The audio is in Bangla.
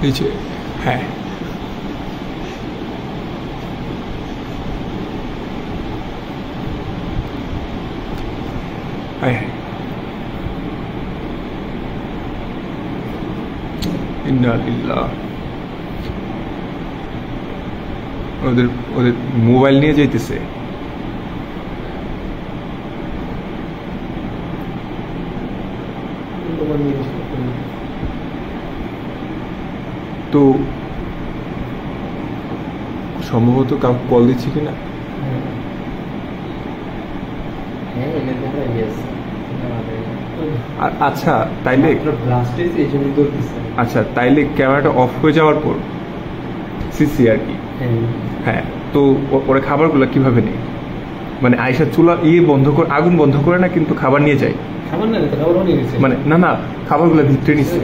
এই যে হ্যাঁ হ্যাঁ ইন্না লিল্লাহ ওদের ওদের মোবাইল নিয়ে যাইতেছে তো সম্ভবত কাউকে কল দিচ্ছে কিনা আচ্ছা তাইলে আচ্ছা তাইলে ক্যামেরাটা অফ হয়ে যাওয়ার পর সিসি আর কি হ্যাঁ তো ওরা খাবারগুলো কিভাবে নেই মানে আয়সা চুলা বন্ধ করে আগুন বন্ধ করে না কিন্তু খাবার নিয়ে যায় মানে না খাবারগুলো ভিতরে নিচ্ছে